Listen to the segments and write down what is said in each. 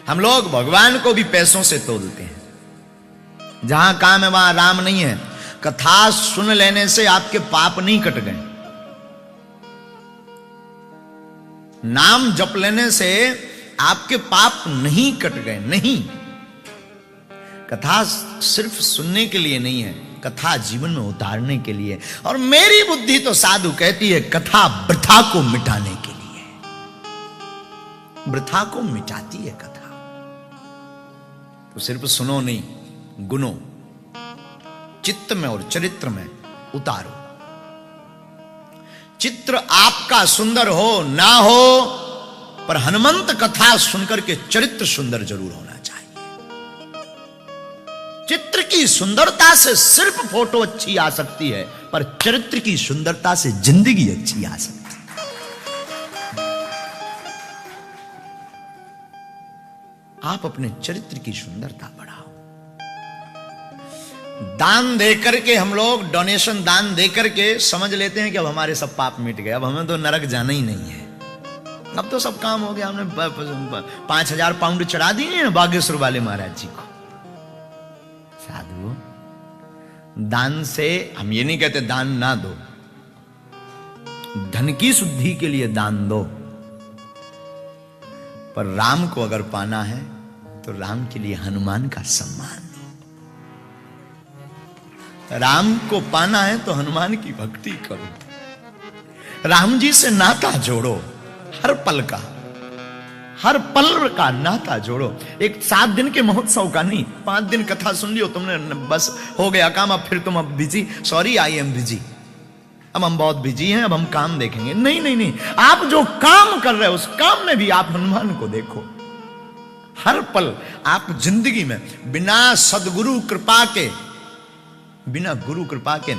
हम लोग भगवान को भी पैसों से तोलते हैं। जहां काम है वहां राम नहीं है। कथा सुन लेने से आपके पाप नहीं कट गए, नाम जप लेने से आपके पाप नहीं कट गए। नहीं, कथा सिर्फ सुनने के लिए नहीं है, कथा जीवन में उतारने के लिए। और मेरी बुद्धि तो साधु कहती है कथा वृथा को मिटाने के लिए, वृथा को मिटाती है कथा। तो सिर्फ सुनो नहीं, गुनो, चित्त में और चरित्र में उतारो। चित्र आपका सुंदर हो ना हो, पर हनुमंत कथा सुनकर के चरित्र सुंदर जरूर होना चाहिए। चित्र की सुंदरता से सिर्फ फोटो अच्छी आ सकती है, पर चरित्र की सुंदरता से जिंदगी अच्छी आ सकती है। आप अपने चरित्र की सुंदरता बढ़ाओ। दान देकर के हम लोग, डोनेशन दान देकर के समझ लेते हैं कि अब हमारे सब पाप मिट गए, अब हमें तो नरक जाना ही नहीं है, अब तो सब काम हो गया। हमने 5,000 पाउंड चढ़ा दिए बागेश्वर वाले महाराज जी को। साधु, दान से हम ये नहीं कहते दान ना दो, धन की शुद्धि के लिए दान दो, पर राम को अगर पाना है तो राम के लिए हनुमान का सम्मान दो। राम को पाना है तो हनुमान की भक्ति करो, राम जी से नाता जोड़ो, हर पल का नाता जोड़ो। एक 7 दिन के महोत्सव का नहीं, 5 दिन कथा सुन लियो तुमने, बस हो गया काम, अब फिर तुम अब busy, sorry I am busy, अब हम बहुत बिजी हैं, अब हम काम देखेंगे। नहीं नहीं नहीं, आप जो काम कर रहे हो उस काम में भी आप हनुमान को देखो। हर पल आप जिंदगी में बिना सदगुरु कृपा के, बिना गुरु कृपा के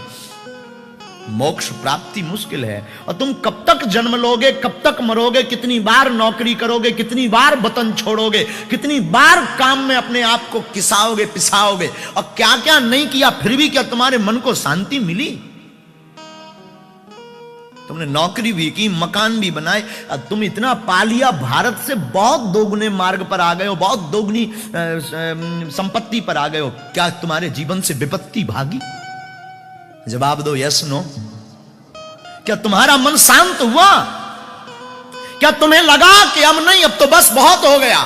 मोक्ष प्राप्ति मुश्किल है। और तुम कब तक जन्म लोगे, कब तक मरोगे, कितनी बार नौकरी करोगे, कितनी बार वतन छोड़ोगे, कितनी बार काम में अपने आप को किसाओगे पिसाओगे, और क्या क्या नहीं किया, फिर भी क्या तुम्हारे मन को शांति मिली? तुमने नौकरी भी की, मकान भी बनाए, तुम इतना पा लिया, भारत से बहुत दोगुने मार्ग पर आ गए हो, बहुत दोगुनी संपत्ति पर आ गए हो, क्या तुम्हारे जीवन से विपत्ति भागी? जवाब दो, यस नो। क्या तुम्हारा मन शांत हुआ? क्या तुम्हें लगा कि अब नहीं, अब तो बस बहुत हो गया?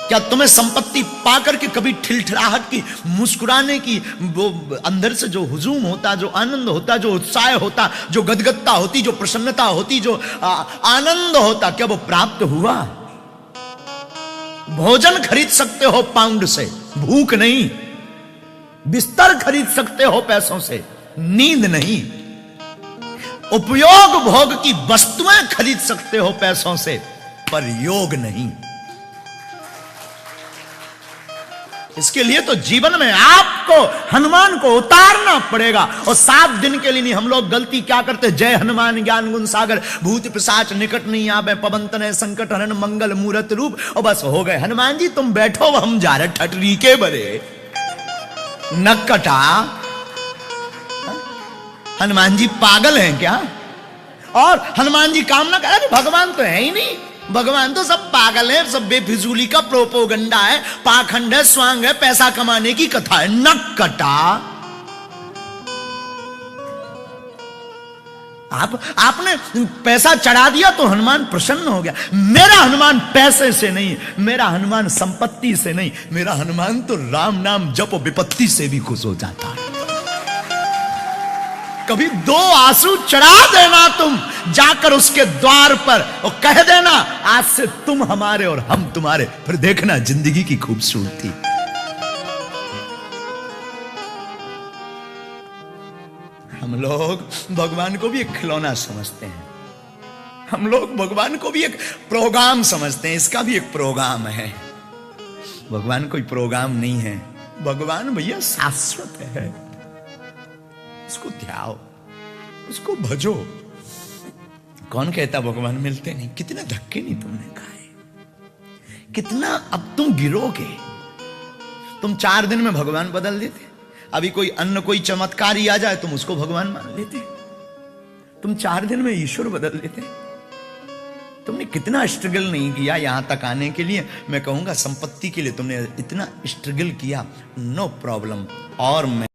क्या तुम्हें संपत्ति पाकर के कभी ठिलठिलाहट की, मुस्कुराने की, वो अंदर से जो हुजूम होता, जो आनंद होता, जो उत्साह होता, जो गदगदता होती, जो प्रसन्नता होती, जो आनंद होता, क्या वो प्राप्त हुआ? भोजन खरीद सकते हो पाउंड से, भूख नहीं। बिस्तर खरीद सकते हो पैसों से, नींद नहीं। उपयोग भोग की वस्तुएं खरीद सकते हो पैसों से, पर योग नहीं। इसके लिए तो जीवन में आपको हनुमान को उतारना पड़ेगा। और 7 दिन के लिए नहीं, हम लोग गलती क्या करते, जय हनुमान ज्ञान गुण सागर, भूत पिशाच निकट नहीं आवे, पवन तनय संकट हरन, मंगल मूरत रूप, और बस हो गए। हनुमान जी तुम बैठो, हम जा रहे ठटरी के बरे नक्कटा। हनुमान जी पागल हैं क्या? और हनुमान जी काम ना कर, भगवान तो है ही नहीं, भगवान तो सब पागल है, सब बेफिजूली का प्रोपोगंडा है, पाखंड है, स्वांग है, पैसा कमाने की कथा है। नक्कटा। आपने पैसा चढ़ा दिया तो हनुमान प्रसन्न हो गया। मेरा हनुमान पैसे से नहीं, मेरा हनुमान संपत्ति से नहीं, मेरा हनुमान तो राम नाम जप विपत्ति से भी खुश हो जाता है। कभी 2 आंसू चढ़ा देना तुम जाकर उसके द्वार पर, और कह देना आज से तुम हमारे और हम तुम्हारे, फिर देखना जिंदगी की खूबसूरती। हम लोग भगवान को भी एक खिलौना समझते हैं, हम लोग भगवान को भी एक प्रोग्राम समझते हैं, इसका भी एक प्रोग्राम है। भगवान कोई प्रोग्राम नहीं है, भगवान भैया शाश्वत है। उसको ध्याओ, उसको भजो। कौन कहता भगवान मिलते नहीं? कितने धक्के नहीं तुमने खाए, कितना अब तुम गिरोगे। तुम 4 दिन में भगवान बदल देते। अभी कोई अन्य कोई चमत्कार ही आ जाए तुम उसको भगवान मान लेते। तुम 4 दिन में ईश्वर बदल लेते। तुमने कितना स्ट्रगल नहीं किया यहां तक आने के लिए। मैं कहूंगा संपत्ति के लिए तुमने इतना स्ट्रगल किया, नो प्रॉब्लम। और मैं